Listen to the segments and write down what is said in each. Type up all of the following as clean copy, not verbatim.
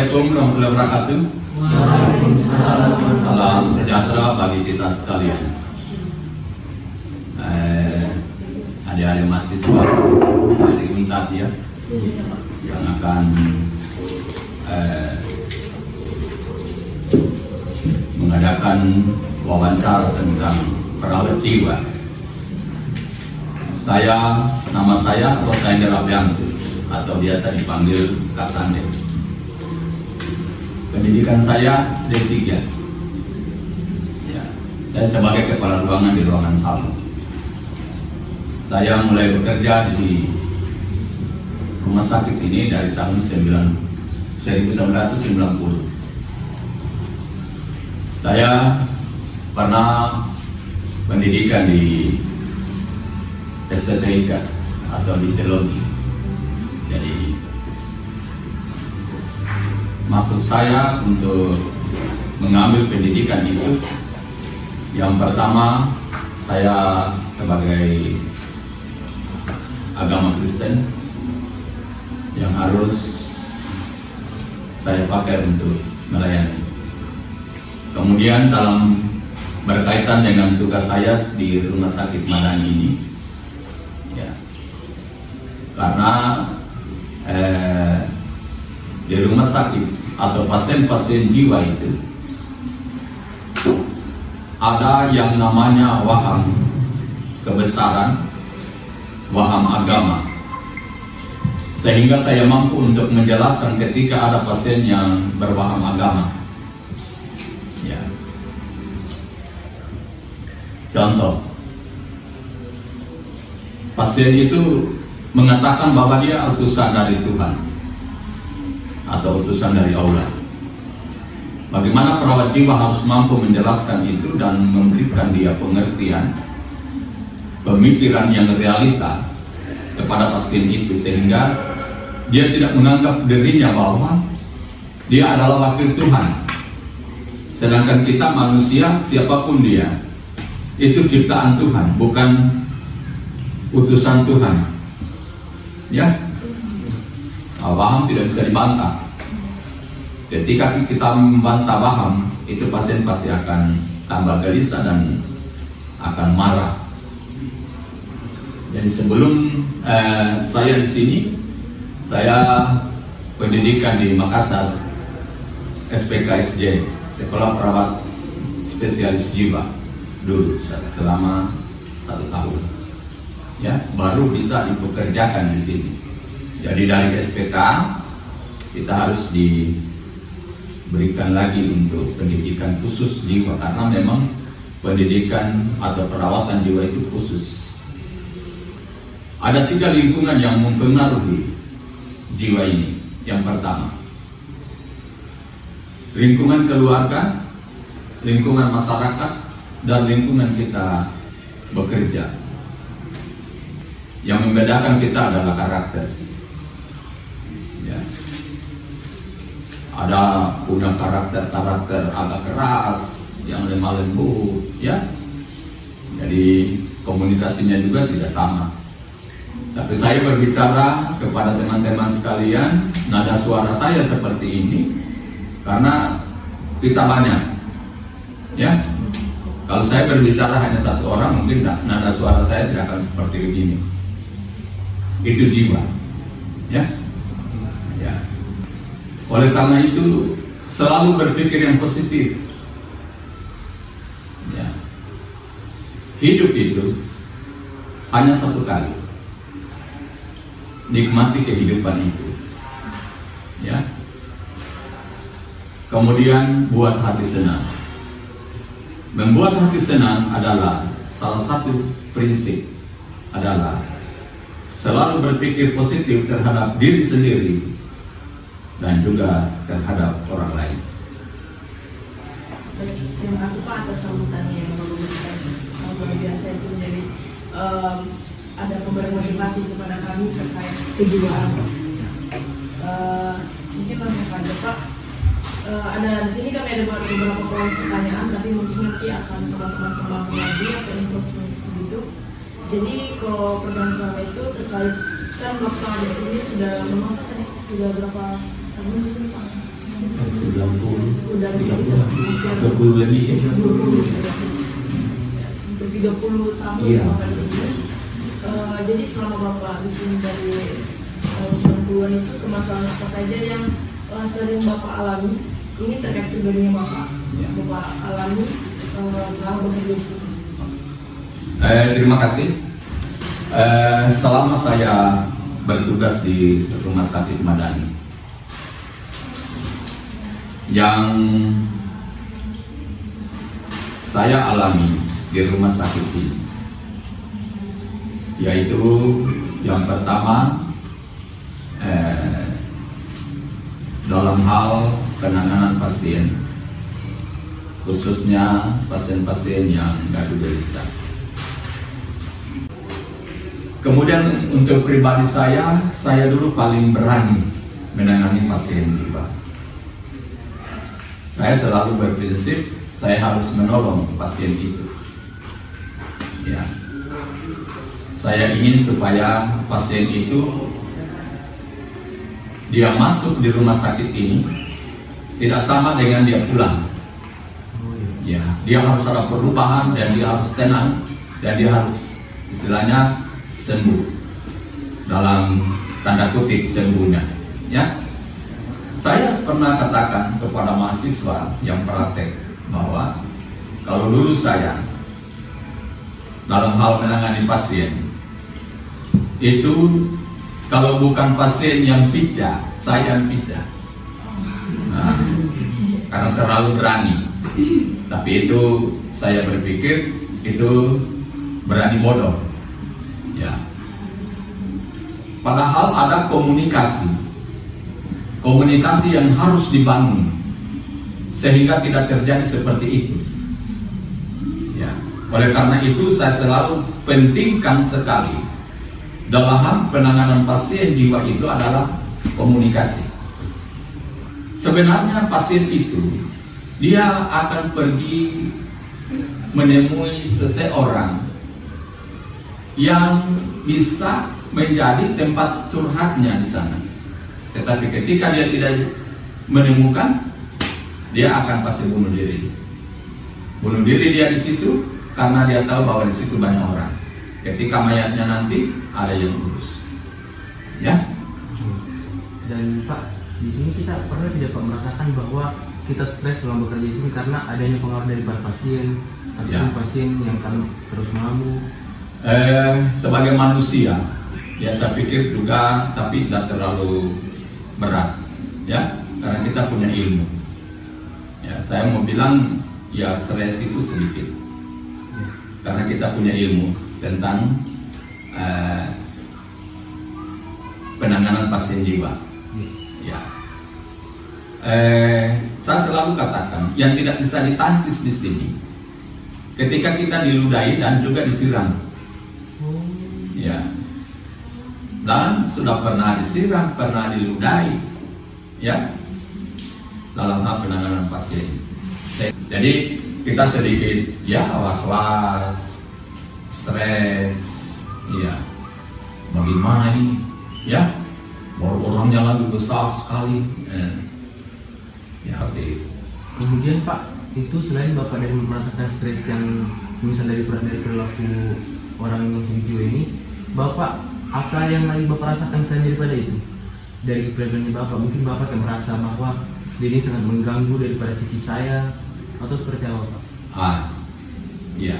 Assalamualaikum warahmatullahi wabarakatuh. Salam sejahtera bagi kita sekalian. Adik-adik mahasiswa, adik Untat ya, yang akan mengadakan wawancara tentang perawat jiwa. Nama saya Rosander Abiantu, atau biasa dipanggil Kak Sande. Pendidikan saya D3. Ya, saya sebagai kepala ruangan di ruangan 1. Saya mulai bekerja di rumah sakit ini dari tahun 1990. Saya pernah pendidikan di STTIK atau di teologi. Jadi maksud saya untuk mengambil pendidikan itu, yang pertama saya sebagai agama Kristen yang harus saya pakai untuk melayani. Kemudian dalam berkaitan dengan tugas saya di rumah sakit Madani ini, ya, karena di rumah sakit atau pasien-pasien jiwa itu ada yang namanya waham kebesaran, waham agama, sehingga saya mampu untuk menjelaskan ketika ada pasien yang berwaham agama. Ya. Contoh, pasien itu mengatakan bahwa dia utusan dari Tuhan atau utusan dari Allah. Bagaimana perawat jiwa harus mampu menjelaskan itu dan memberikan dia pengertian, pemikiran yang realita kepada pasien itu, sehingga dia tidak menganggap dirinya bahwa dia adalah wakil Tuhan. Sedangkan kita manusia, siapapun dia, itu ciptaan Tuhan, bukan utusan Tuhan. Ya, waham tidak bisa dibantah. Ketika kita membantah waham, itu pasien pasti akan tambah gelisah dan akan marah. Jadi sebelum saya di sini, saya pendidikan di Makassar, SPKSJ, Sekolah Perawat Spesialis Jiwa, dulu selama 1 tahun. Ya, baru bisa dipekerjakan di sini. Jadi dari SPK kita harus diberikan lagi untuk pendidikan khusus jiwa, karena memang pendidikan atau perawatan jiwa itu khusus. Ada 3 lingkungan yang mempengaruhi jiwa ini. Yang pertama, lingkungan keluarga, lingkungan masyarakat, dan lingkungan kita bekerja. Yang membedakan kita adalah karakter. Ya. Ada punya karakter agak keras, yang lemah lembut, ya. Jadi komunikasinya juga tidak sama. Tapi saya berbicara kepada teman-teman sekalian, nada suara saya seperti ini karena kita banyak, ya. Kalau saya berbicara hanya 1 orang, mungkin nada suara saya tidak akan seperti begini. Itu jiwa, ya. Ya. Oleh karena itu selalu berpikir yang positif. Ya. Hidup itu hanya 1 kali. Nikmati kehidupan itu, ya. Kemudian buat hati senang. Membuat hati senang adalah salah satu prinsip, adalah selalu berpikir positif terhadap diri sendiri dan juga terhadap orang lain. Terima kasih Pak atas sambutannya yang memberikan luar biasa itu. Jadi ada pemberian motivasi kepada kami terkait kejiwaan. Mungkin Pak, ada di sini kami ada beberapa pertanyaan, tapi mungkin nanti akan teman-teman kembang lagi atau info begitu. Jadi kalau pertanyaan itu terkait, kan Bapak di sini sudah berapa tahun di sini Pak? udah di sini 20 lebih ya. 30 tahun Iya. Bapak di sini. Jadi selama Bapak di sini dari tahun 90-an itu permasalahan apa saja yang sering Bapak alami? Ini terkait pribadinya Bapak. Iya. Bapak alami selama bekerja di sini. Terima kasih. Selama saya bertugas di Rumah Sakit Madani, yang saya alami di rumah sakit ini, yaitu yang pertama dalam hal penanganan pasien, khususnya pasien-pasien yang gaduh gelisah. Kemudian untuk pribadi saya dulu paling berani menangani pasien jiwa. Saya selalu berprinsip saya harus menolong pasien itu. Ya. Saya ingin supaya pasien itu dia masuk di rumah sakit ini tidak sama dengan dia pulang. Ya, dia harus ada perubahan dan dia harus tenang dan dia harus istilahnya sembuh, dalam tanda kutip sembuhnya. Ya, saya pernah katakan kepada mahasiswa yang praktek bahwa kalau dulu saya dalam hal menangani pasien itu, kalau bukan pasien yang pijak, saya yang pijak. Nah, karena terlalu berani. Tapi itu saya berpikir itu berani bodoh. Ya. Padahal ada komunikasi yang harus dibangun sehingga tidak terjadi seperti itu. Ya. Oleh karena itu saya selalu pentingkan sekali dalam penanganan pasien jiwa itu adalah komunikasi. Sebenarnya pasien itu dia akan pergi menemui seseorang yang bisa menjadi tempat curhatnya di sana. Tetapi ketika dia tidak menemukan, dia akan pasti bunuh diri. Bunuh diri dia di situ karena dia tahu bahwa di situ banyak orang. Ketika mayatnya nanti ada yang urus. Ya. Dan Pak, di sini kita pernah tidak Pak merasakan bahwa kita stres selama bekerja di sini karena adanya pengaruh dari para pasien, ataupun pasien yang kan terus mengamuk. Sebagai manusia, ya saya pikir juga, tapi tidak terlalu berat, ya, karena kita punya ilmu. Ya, saya mau bilang, ya stres itu sedikit, karena kita punya ilmu tentang penanganan pasien jiwa. Ya, saya selalu katakan, yang tidak bisa ditangkis di sini, ketika kita diludahi dan juga disiram. Ya, dan sudah pernah disiram, pernah diludahi, ya, dalam hal penanganan pasien. Jadi kita sedikit, ya, was-was, stres, ya, bagaimana ini, ya, orangnya lagi besar sekali, ya, oke. Kemudian Pak, itu selain Bapak dari merasakan stres yang misalnya dari perilaku orang yang segitu ini, Bapak, apa yang lagi Bapak rasakan selain daripada itu? Dari kepribadiannya Bapak, mungkin Bapak yang merasa bahwa ini sangat mengganggu daripada psikis saya, atau seperti apa Pak? Ya.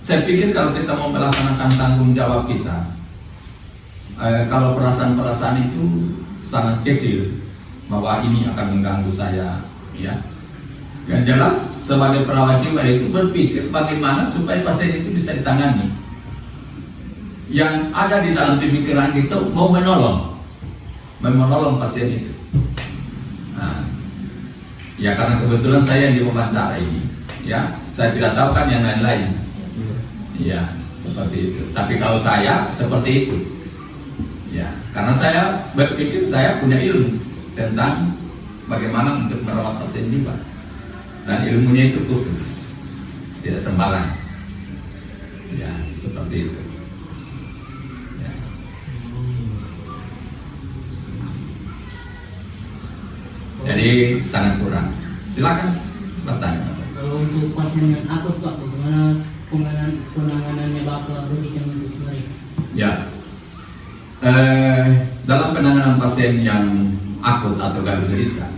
Saya pikir kalau kita mau melaksanakan tanggung jawab kita, kalau perasaan-perasaan itu sangat kecil bahwa ini akan mengganggu saya, ya. Yang jelas sebagai perawat jiwa itu berpikir bagaimana supaya pasien itu bisa ditangani. Yang ada di dalam pemikiran kita mau menolong pasien itu. Nah, ya karena kebetulan saya yang diwawancara ini, ya saya tidak tahu kan yang lain-lain. Ya seperti itu. Tapi kalau saya seperti itu, ya karena saya berpikir saya punya ilmu tentang bagaimana untuk merawat pasien jiwa. Dan ilmunya itu khusus, tidak sembarang. Ya, seperti itu. Ya. Jadi sangat kurang. Silakan bertanya. Kalau untuk pasien yang akut Pak, bagaimana penanganannya Bapak berikan untuk mereka? Ya, dalam penanganan pasien yang akut atau gangguan gelisah,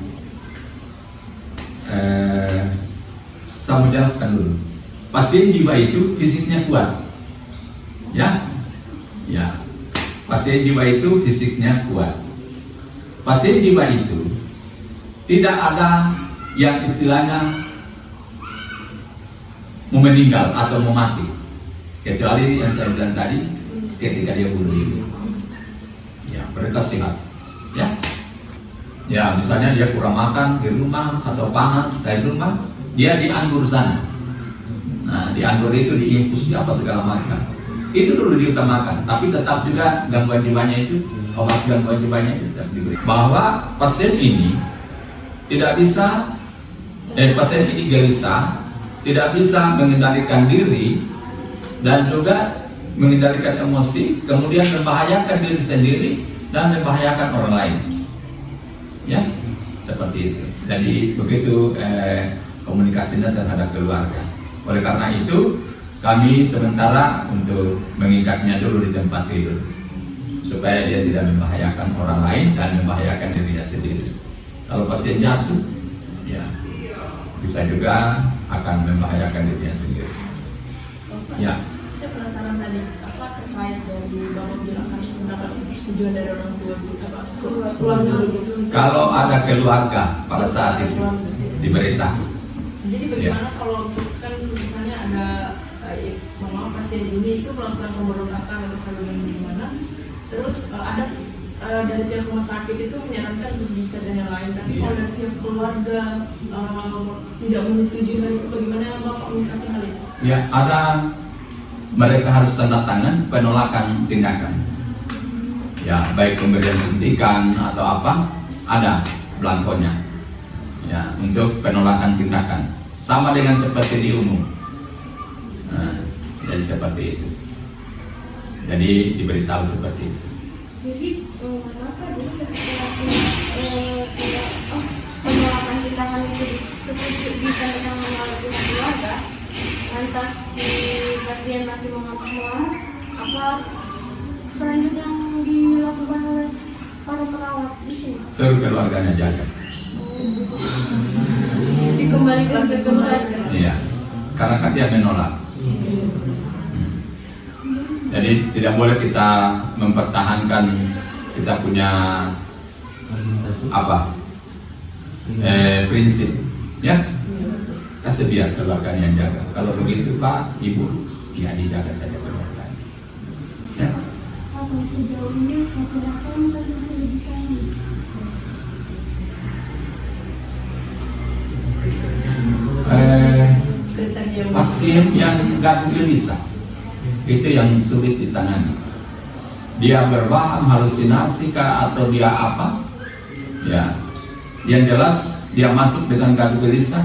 saya mau jelaskan dulu. Pasien jiwa itu fisiknya kuat, ya, pasien jiwa itu fisiknya kuat. Pasien jiwa itu tidak ada yang istilahnya mau meninggal atau mau mati, kecuali yang saya bilang tadi, ketika dia bunuh diri. Ya, mereka sehat. Ya, misalnya dia kurang makan di rumah atau panas dari rumah, dia dianggur sana. Nah, dianggur itu diinfus di apa segala macam. Itu dulu diutamakan, tapi tetap juga gangguan jiwanya itu, obat gangguan jiwanya itu tetap diberi. Bahwa pasien ini tidak bisa, pasien ini gelisah, tidak bisa mengendalikan diri dan juga mengendalikan emosi, kemudian membahayakan diri sendiri dan membahayakan orang lain. Ya, seperti itu. Jadi begitu komunikasinya terhadap keluarga. Oleh karena itu, kami sementara untuk mengikatnya dulu di tempat tidur, supaya dia tidak membahayakan orang lain dan membahayakan dirinya sendiri. Kalau pasien jatuh, ya bisa juga akan membahayakan dirinya sendiri. Ya. Saya penasaran tadi, apa terkait dari Bapak bilang harus mendapat persetujuan dari orang tua, keluarga begitu? Kalau ada keluarga pada saat itu diberitahu. Jadi bagaimana kalau kan misalnya ada pasien ini itu melakukan pemberontakan atau kandungan di mana, terus ada dari pihak rumah sakit itu menyarankan untuk diikat dan yang lain, tapi kalau dari pihak keluarga tidak menyetujui hal itu, bagaimana Bapak menyikapi hal itu? Ya, ada, mereka harus tanda tangan penolakan tindakan. Ya, baik pemberian suntikan atau apa, ada belangkonya. Ya, untuk penolakan tindakan. Sama dengan seperti di umum. Nah, jadi seperti itu. Jadi diberitahu seperti itu. Jadi kenapa dulu ketika tidak penolakan tindakan itu setuju bisa dengan menolak pihak keluarga, lantas si pasien masih mengamuk, apa selanjutnya yang dilakukan oleh para perawat di sini? Suruh keluarganya jaga. Jadi kembali ke keluarga. Iya, karena kan dia menolak. Jadi tidak boleh kita mempertahankan kita punya apa prinsip, ya. Kasih biar keluarganya yang jaga. Kalau begitu Pak, Ibu, ya dijaga saja keluarga. Ya. Apa sejauh ini masyarakat masih bisa pasien yang gangguan gelisah itu yang sulit ditangani. Dia berwaham, halusinasi kah atau dia apa? Ya, yang jelas dia masuk dengan gangguan gelisah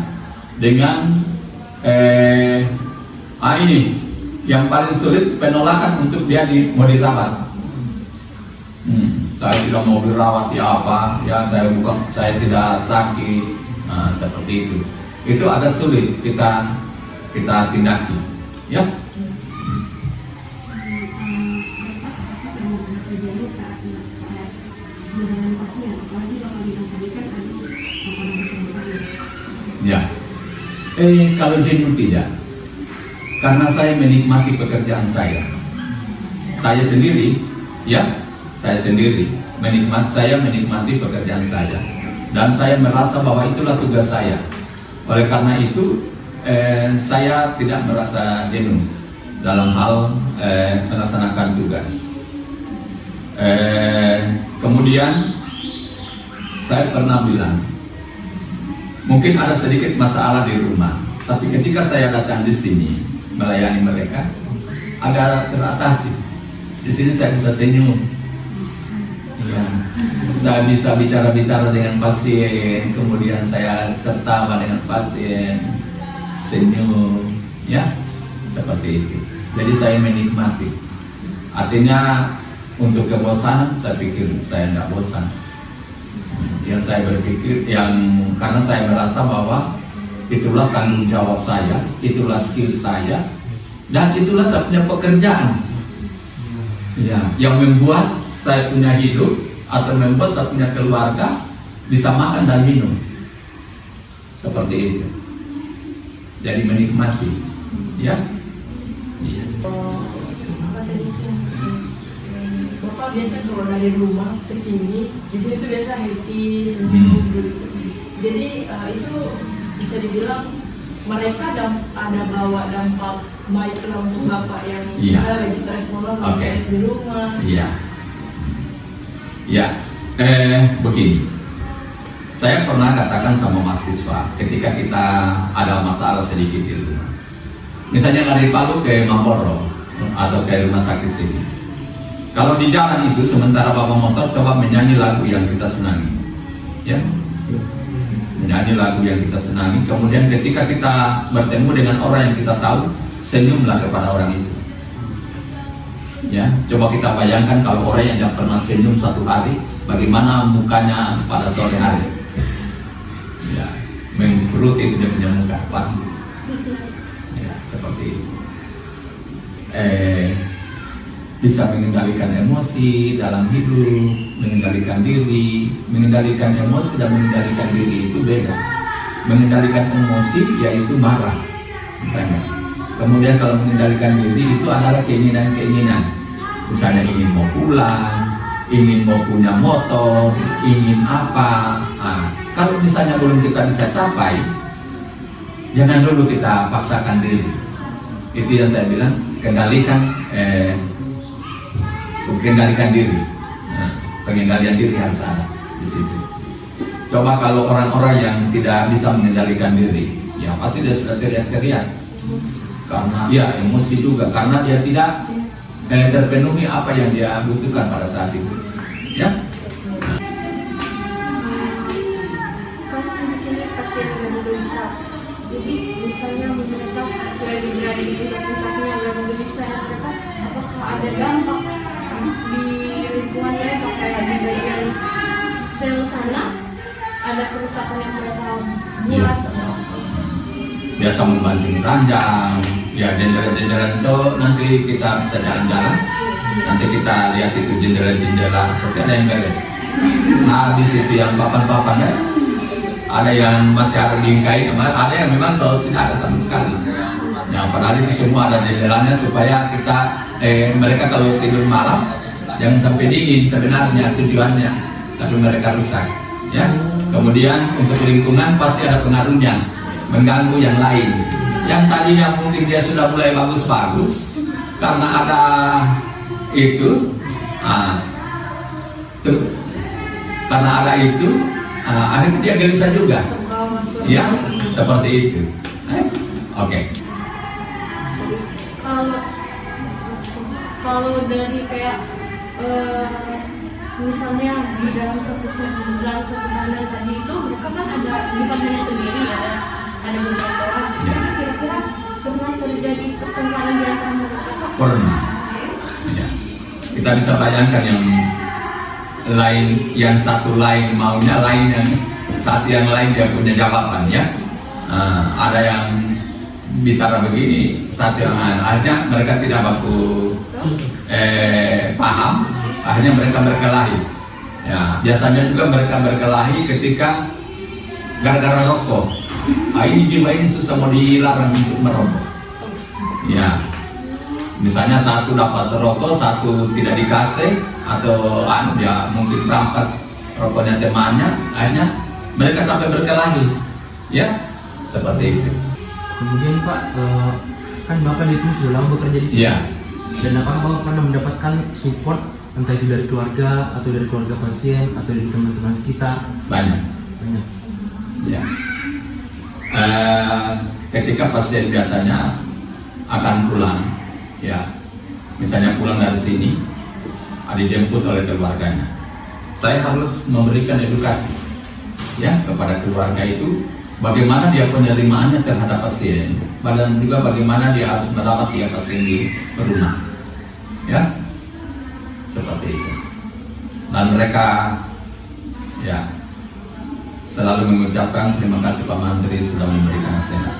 dengan ini yang paling sulit penolakan untuk dia mau dirawat. Saya tidak mau dirawat, ya apa? Ya saya tidak sakit. Nah, seperti itu. Itu agak sulit kita tindaki, ya. Ya, kalau jenuh tidak, karena saya menikmati pekerjaan saya. Saya sendiri, ya, saya menikmati pekerjaan saya, dan saya merasa bahwa itulah tugas saya. Oleh karena itu, saya tidak merasa jenuh dalam hal melaksanakan tugas. Kemudian saya pernah bilang, mungkin ada sedikit masalah di rumah, tapi ketika saya datang di sini melayani mereka, agak teratasi. Di sini saya bisa senyum, ya. Saya bisa bicara-bicara dengan pasien, kemudian saya tertawa dengan pasien, senyum, ya, seperti itu. Jadi saya menikmati. Artinya untuk kebosanan, saya pikir saya tidak bosan. Yang saya berpikir, karena saya merasa bahwa itulah tanggung jawab saya, itulah skill saya, dan itulah saya punya pekerjaan. Ya, yang membuat saya punya hidup atau membuat saya punya keluarga bisa makan dan minum. Seperti itu. Jadi menikmati, ya. Iya. Apa tadi itu? Bapak biasa kalau dari rumah ke sini, di sini tuh biasa happy, senyum gitu. Jadi itu bisa dibilang mereka ada bawa dampak baik lah untuk bapak yang Iya. bisa lagi stres malam, lagi Oke. stres di rumah. Iya. Ya, begini. Saya pernah katakan sama mahasiswa ketika kita ada masalah sedikit di rumah. Misalnya dari Palu ke Maporo atau ke rumah sakit sini. Kalau di jalan itu sementara bawa motor coba menyanyi lagu yang kita senangi. Ya. Menyanyi lagu yang kita senangi. Kemudian ketika kita bertemu dengan orang yang kita tahu, senyumlah kepada orang itu. Ya, coba kita bayangkan kalau orang yang tidak pernah senyum satu hari, bagaimana mukanya pada sore hari. Ya, mengkerut itu dia punya muka pasti. Ya, seperti itu. Bisa mengendalikan emosi dalam hidup, mengendalikan diri, mengendalikan emosi dan mengendalikan diri itu beda. Mengendalikan emosi yaitu marah, misalnya. Kemudian kalau mengendalikan diri itu adalah keinginan-keinginan. Misalnya ingin mau pulang, ingin mau punya motor, ingin apa. Nah, kalau misalnya belum kita bisa capai, jangan dulu kita paksakan diri. Itu yang saya bilang, kendalikan diri. Nah, pengendalian diri harus ada di situ. Coba kalau orang-orang yang tidak bisa mengendalikan diri, ya pasti dia sudah teriak-teriak. Karena ya emosi juga, karena dia tidak terpenuhi apa yang dia butuhkan pada saat itu. Ya. Kan di sini pasien lagi gelisah. Jadi misalnya mereka lagi berada di puncak-puncaknya lagi gelisah, mereka apakah ada dampak di lingkungan mereka kayak di bagian sel sana ada kerusakan yang mereka buat? Biasa membanting ranjang, ya jendela-jendela itu nanti kita bisa jalan-jalan, nanti kita lihat itu jendela-jendela, seperti ada yang beres. Habis itu yang papan-papan ya, ada yang masih ada bingkai, ada yang memang tidak ada sama sekali. Yang padahal itu semua ada jendelanya supaya kita mereka kalau tidur malam jangan sampai dingin sebenarnya tujuannya, tapi mereka rusak. Ya, kemudian untuk lingkungan pasti ada pengaruhnya, mengganggu yang lain. Yang tadinya mungkin dia sudah mulai bagus-bagus karena ada itu, karena ada itu, akhirnya dia gelisah juga. Ya, seperti itu. Oke. Kalau dari kayak misalnya di dalam satu tahanan tadi itu mereka kan ada bukan hanya sendiri, ada beberapa orang. Jadi kira-kira pernah terjadi pertengkaran di antara mereka? Pernah. Ya. Kita bisa bayangkan yang satu lain maunya lain, yang lain dia punya jawaban ya. Ada yang bicara begini, satu yang akhirnya mereka tidak baku paham, akhirnya mereka berkelahi. Ya, biasanya juga mereka berkelahi ketika gara-gara rokok. Ini jiwa ini susah mau dilarang untuk merokok. Ya, misalnya satu dapat rokok, satu tidak dikasih, atau dia mungkin rampas rokoknya temannya, akhirnya mereka sampai berkelahi. Ya, seperti itu. Kemudian Pak, kan Bapak di sini sudah lama bekerja di sini. Iya. Dan apakah Bapak pernah mendapatkan support entah itu dari keluarga atau dari keluarga pasien atau dari teman-teman sekitar? Banyak. Ya. Ketika pasien biasanya akan pulang, ya, misalnya pulang dari sini, dijemput oleh keluarganya. Saya harus memberikan edukasi, ya, kepada keluarga itu. Bagaimana dia penerimaannya terhadap pasien, dan juga bagaimana dia harus merawat dia pasien di rumah, ya, seperti itu. Dan mereka Ya, selalu mengucapkan terima kasih Pak Menteri sudah memberikan nasihat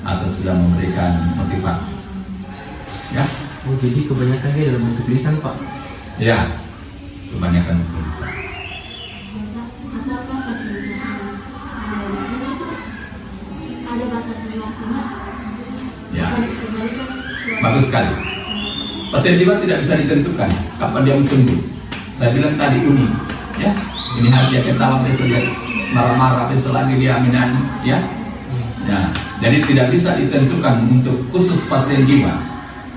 atau sudah memberikan motivasi. Ya, Oh, jadi kebanyakan dia dalam bentuk lisan, Pak. ya, kebanyakan tulisan. Apakah fasilitas yang ada di sini ada batasan waktunya? Ya, Kebalikan. bagus sekali. Pasien jiwa tidak bisa ditentukan kapan dia sembuh. Saya bilang tadi unik, ya. Ini harus dia ketawa besok dia marah-marah, besok lagi dia menyanyi, ya. Ya, jadi tidak bisa ditentukan untuk khusus pasien jiwa.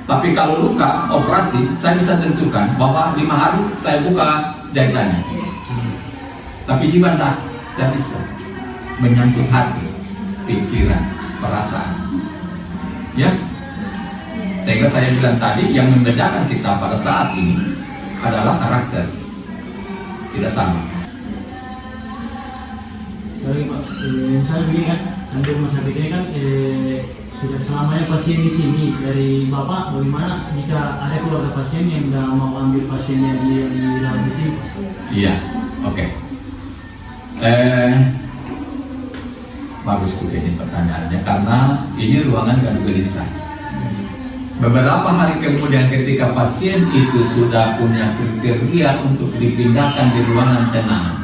Tapi kalau luka operasi, saya bisa tentukan bahwa 5 hari saya buka jahitannya. Tapi jiwa tidak bisa, menyangkut hati, pikiran, perasaan. Ya, sehingga saya bilang tadi yang membedakan kita pada saat ini adalah karakter, tidak sama. Baik Pak, saya begini kan, untuk rumah sakit ini kan tidak selamanya pasien di sini. Dari Bapak, bagaimana jika ada keluarga pasien yang tidak mau ambil pasiennya di dalam di sini? Iya, oke. Bagus juga ini pertanyaannya karena ini ruangan gaduh gelisah. Beberapa hari kemudian ketika pasien itu sudah punya kriteria untuk dipindahkan di ruangan tenang,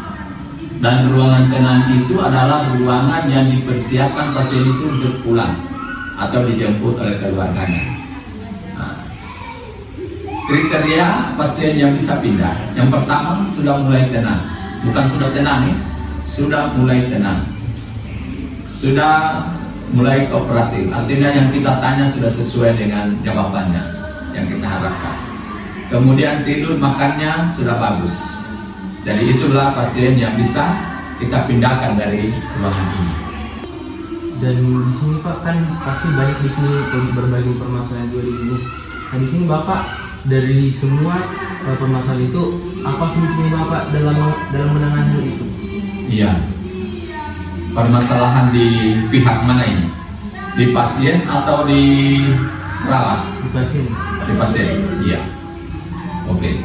dan ruangan tenang itu adalah ruangan yang dipersiapkan pasien itu untuk pulang atau dijemput oleh keluarganya. Nah, kriteria pasien yang bisa pindah, yang pertama sudah mulai tenang, bukan sudah tenang ya, sudah mulai tenang, sudah mulai kooperatif, artinya yang kita tanya sudah sesuai dengan jawabannya yang kita harapkan. Kemudian tidur makannya sudah bagus. Jadi itulah pasien yang bisa kita pindahkan dari ruangan ini. Dan di sini Pak kan pasti banyak di sini berbagai permasalahan juga di sini. Nah di sini Bapak dari semua permasalahan itu apa solusinya Bapak dalam menangani hal itu? Iya. Permasalahan di pihak mana ini? Di pasien atau di perawat? Di pasien. Di pasien. Iya. Oke.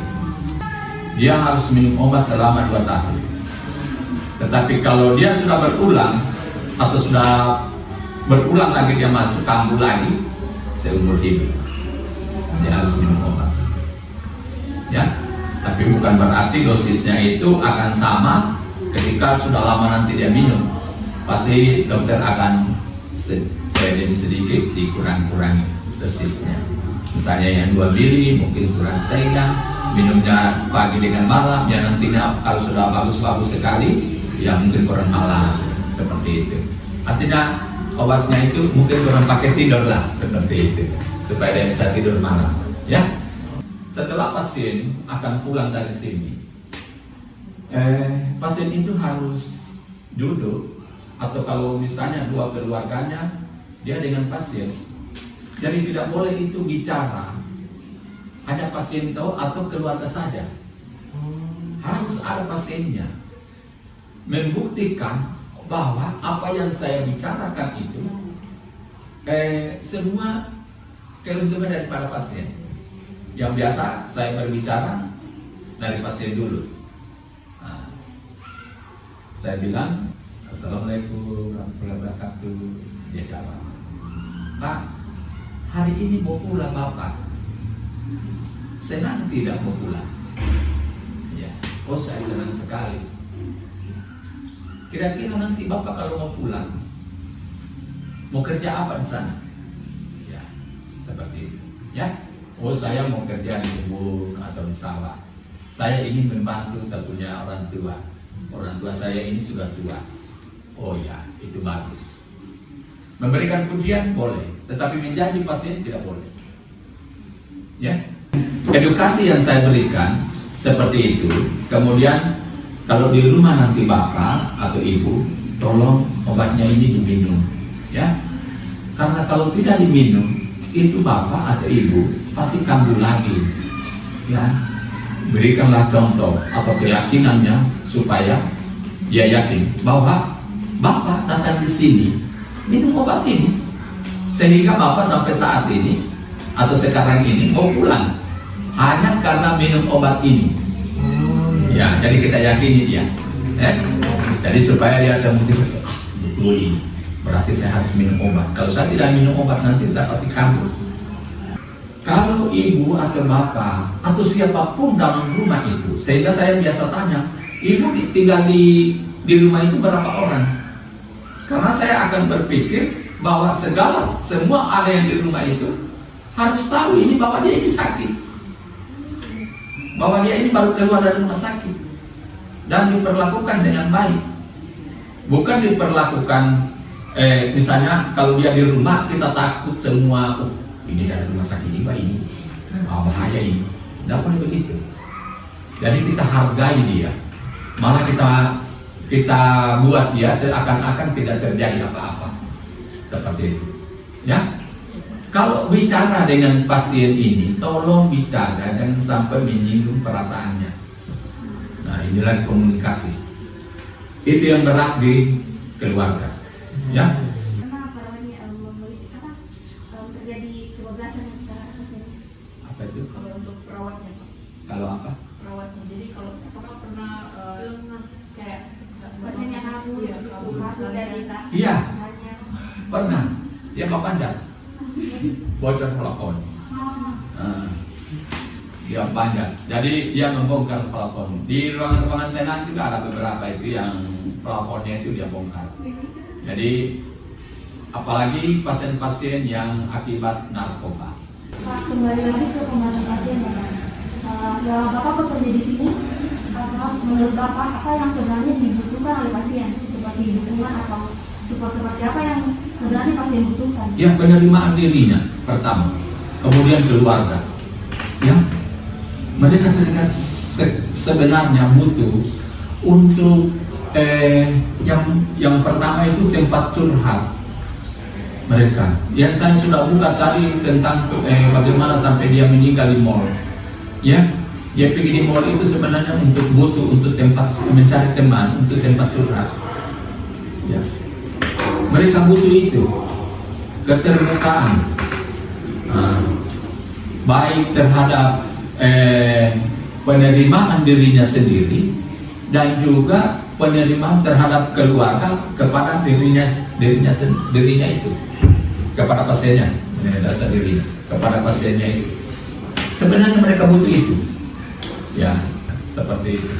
Dia harus minum obat selama 2 tahun. Tetapi kalau dia sudah berulang atau sudah berulang lagi dia masuk kambuh lagi, seumur hidup dia harus minum obat. Ya, tapi bukan berarti dosisnya itu akan sama ketika sudah lama nanti dia minum. Pasti dokter akan sedikit dikurangi dosisnya. Misalnya yang 2 mili mungkin kurang setengah, minumnya pagi dengan malam, ya nantinya kalau sudah bagus-bagus sekali ya mungkin kurang malam, seperti itu. Artinya obatnya itu mungkin kurang pakai tidur lah, seperti itu, supaya dia bisa tidur malam, ya. Setelah pasien akan pulang dari sini, pasien itu harus duduk, atau kalau misalnya 2 keluarganya dia dengan pasien, jadi tidak boleh itu bicara hanya pasien tahu atau keluarga saja, harus ada pasiennya membuktikan bahwa apa yang saya bicarakan itu semua keuntungan daripada pasien. Yang biasa saya berbicara dari pasien dulu. Nah, saya bilang Assalamualaikum warahmatullahi wabarakatuh. Dia jawab, Pak, hari ini mau pulang Bapak? Senang tidak mau pulang? Ya, oh saya senang sekali. Kira-kira nanti Bapak kalau mau pulang, mau kerja apa di sana? Ya, seperti itu. Ya, oh saya mau kerja di kebun atau di sawah. Saya ingin membantu satunya orang tua. Orang tua saya ini sudah tua. Oh ya, itu bagus. Memberikan pujian boleh, tetapi menjanji pasien tidak boleh. Ya, edukasi yang saya berikan seperti itu. Kemudian kalau di rumah nanti Bapak atau Ibu, tolong obatnya ini diminum, ya. Karena kalau tidak diminum, itu Bapak atau Ibu pasti kambuh lagi, ya. Berikanlah contoh atau keyakinannya supaya dia yakin bahwa Bapak datang di sini minum obat ini, sehingga Bapak sampai saat ini atau sekarang ini mau pulang hanya karena minum obat ini. Ya, jadi kita yakini dia. Jadi supaya dia ada motivasi, betul ini. Berarti saya harus minum obat. Kalau saya tidak minum obat nanti saya pasti kambuh. Kalau ibu atau bapak atau siapapun dalam rumah itu, sehingga saya biasa tanya, ibu tinggal di rumah itu berapa orang? Karena saya akan berpikir bahwa semua ada yang di rumah itu harus tahu ini bahwa dia ini sakit, bahwa dia ini baru keluar dari rumah sakit, dan diperlakukan dengan baik, bukan diperlakukan misalnya kalau dia di rumah kita takut semua, oh, ini dari rumah sakit ini bahaya ini, tidak boleh begitu. Jadi kita hargai dia, malah kita buat dia seakan-akan tidak terjadi apa-apa, seperti itu. Ya, kalau bicara dengan pasien ini, tolong bicara jangan sampai menyinggung perasaannya. Nah, inilah komunikasi. Itu yang berat di keluarga. Ya. Karena terjadi kebablasan antara pasien. Apa itu? Kalau untuk perawatnya Pak. Kalau apa? Perawatnya. Jadi kalau apakah pernah kayak Pasiennya kabur, iya, kabur dari misalnya. Iya, hanya pernah. Dia Pak Pandang. Bocor plafon. Dia panjang. Jadi dia membongkar plafon. Di ruangan-ruangan tenan juga ada beberapa itu yang plafonnya itu dia bongkar. Jadi apalagi pasien-pasien yang akibat narkoba. Pak, kembali lagi ke pembahasan pasien Bapak. Selama Bapak bekerja di sini, menurut Bapak apa yang sebenarnya dibutuhkan oleh pasien? Seperti dukungan atau support seperti apa yang sebenarnya pasien butuhkan? Ya, penerimaan dirinya pertama, kemudian keluarga. Ya, mereka sebenarnya butuh untuk yang pertama itu tempat curhat mereka. Yang saya sudah buka tadi tentang bagaimana sampai dia meninggal di mall. Ya, dia pergi di mall itu sebenarnya untuk tempat mencari teman, untuk tempat curhat. Ya, mereka butuh itu keterbukaan, baik terhadap penerimaan dirinya sendiri dan juga penerimaan terhadap keluarga kepada dirinya itu, kepada pasiennya, dasar dirinya kepada pasiennya itu. Sebenarnya mereka butuh itu, ya, seperti itu.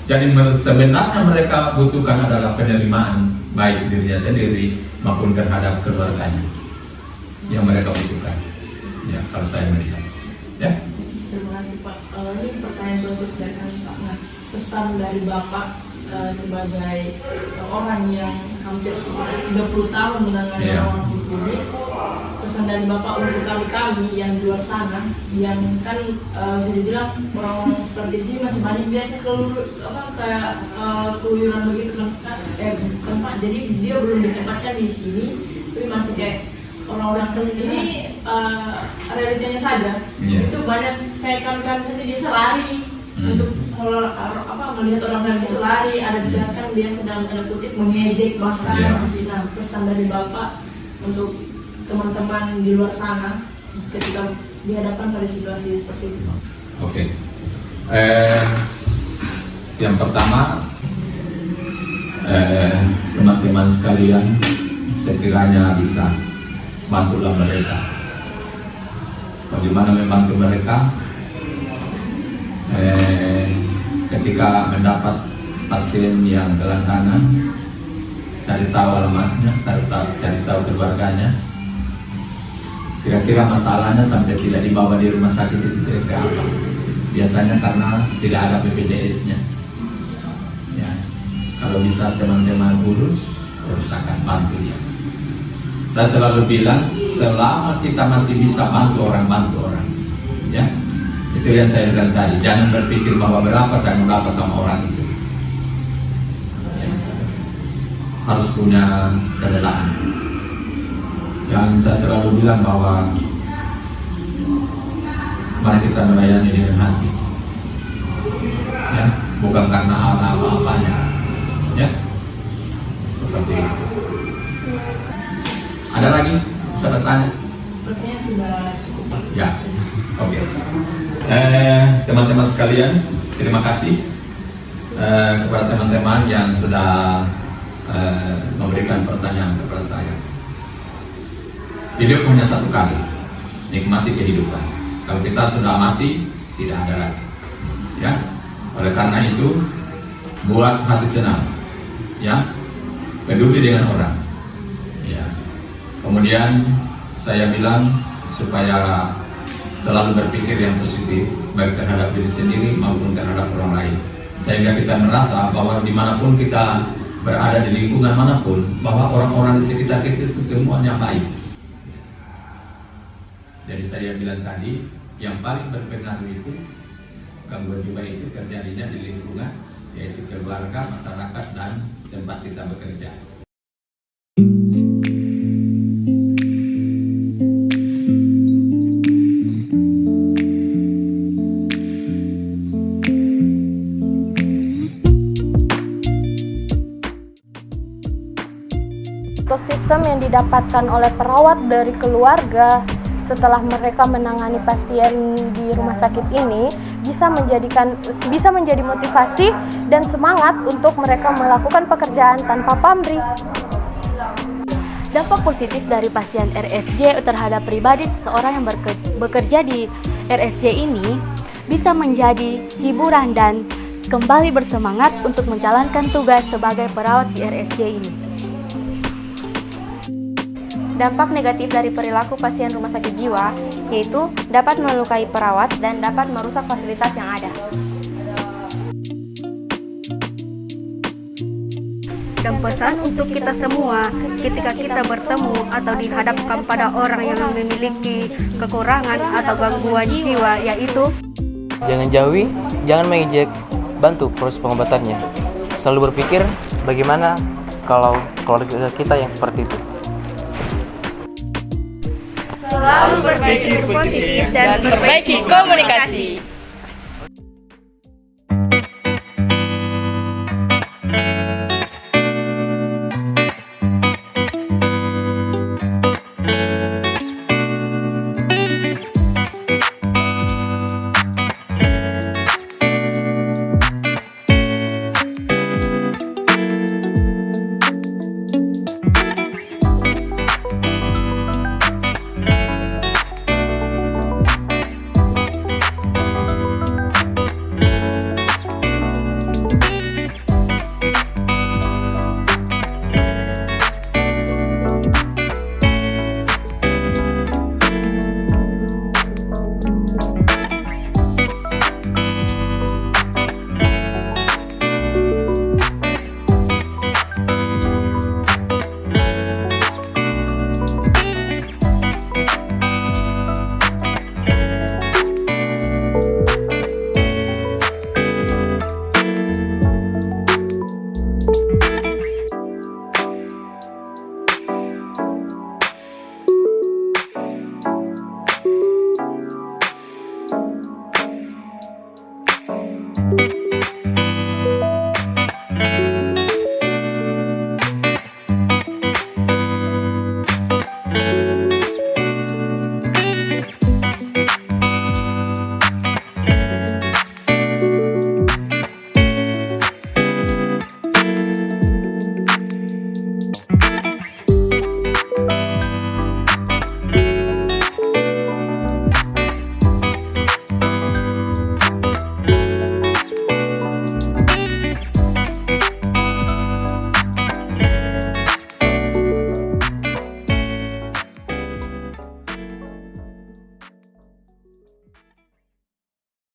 Jadi sebenarnya mereka butuhkan adalah penerimaan baik dirinya sendiri maupun terhadap keluarganya yang mereka butuhkan. Ya, kalau saya melihat. Ya. Terima kasih Pak. Ini pertanyaan cocok dari kami Pak. Nah, pesan dari Bapak sebagai orang yang hampir 30 tahun menangani orang di sini, pesan dari Bapak untuk kami yang di luar sana, yang kan bisa dibilang orang-orang seperti sini masih banyak biasa keluyuran begitu kan Pak. Jadi dia belum ditempatkan di sini, tapi masih kayak orang-orang ini realitanya saja. Itu banyak kayak kami sendiri biasa lari untuk melihat orang lain itu lari, ada dikatakan dia sedang tanda kutip mengejek bahkan. Nah, pesan dari Bapak untuk teman-teman di luar sana ketika dihadapkan pada situasi seperti itu. Oke. Yang pertama, teman-teman sekalian, sekiranya bisa bantulah mereka. Bagaimana membantu mereka? Ketika mendapat pasien yang gelangkangan, cari tahu alamatnya, cari tahu keluarganya, kira-kira masalahnya sampai tidak dibawa di rumah sakit itu kira-kira apa. Biasanya karena tidak ada BPJS-nya. Ya, kalau bisa teman-teman urusakan bantu dia. Saya selalu bilang, selama kita masih bisa bantu orang, ya. Itu yang saya bilang tadi, jangan berpikir bahwa berapa saya mendapat sama orang itu. Harus punya kerelaan. Yang saya selalu bilang bahwa mari kita melayani dengan hati, ya, bukan karena apa-apanya, ya, seperti itu. Ada lagi bisa bertanya? Sepertinya sudah cukup Pak. Ya, oke. Teman-teman sekalian, terima kasih kepada teman-teman yang sudah memberikan pertanyaan kepada saya. Hidup hanya satu kali, nikmati kehidupan. Kalau kita sudah mati, tidak ada lagi. Ya, oleh karena itu buat hati senang, ya, peduli dengan orang. Ya. Kemudian saya bilang supaya selalu berpikir yang positif, baik terhadap diri sendiri maupun terhadap orang lain, sehingga kita merasa bahwa dimanapun kita berada di lingkungan manapun, bahwa orang-orang di sekitar kita itu semuanya baik. Jadi saya bilang tadi, yang paling berpengaruh itu gangguan jiwa itu terjadinya di lingkungan, yaitu keluarga, masyarakat, dan tempat kita bekerja. Ekosistem yang didapatkan oleh perawat dari keluarga setelah mereka menangani pasien di rumah sakit ini bisa menjadi motivasi dan semangat untuk mereka melakukan pekerjaan tanpa pamrih. Dampak positif dari pasien RSJ terhadap pribadi seseorang yang bekerja di RSJ ini bisa menjadi hiburan dan kembali bersemangat untuk menjalankan tugas sebagai perawat di RSJ ini. Dampak negatif dari perilaku pasien rumah sakit jiwa yaitu dapat melukai perawat dan dapat merusak fasilitas yang ada. Dan pesan untuk kita semua ketika kita bertemu atau dihadapkan pada orang yang memiliki kekurangan atau gangguan jiwa yaitu Jangan jauhi, jangan mengejek, bantu proses pengobatannya. Selalu berpikir bagaimana kalau keluarga kita yang seperti itu. Selalu berpikir positif dan perbaiki komunikasi.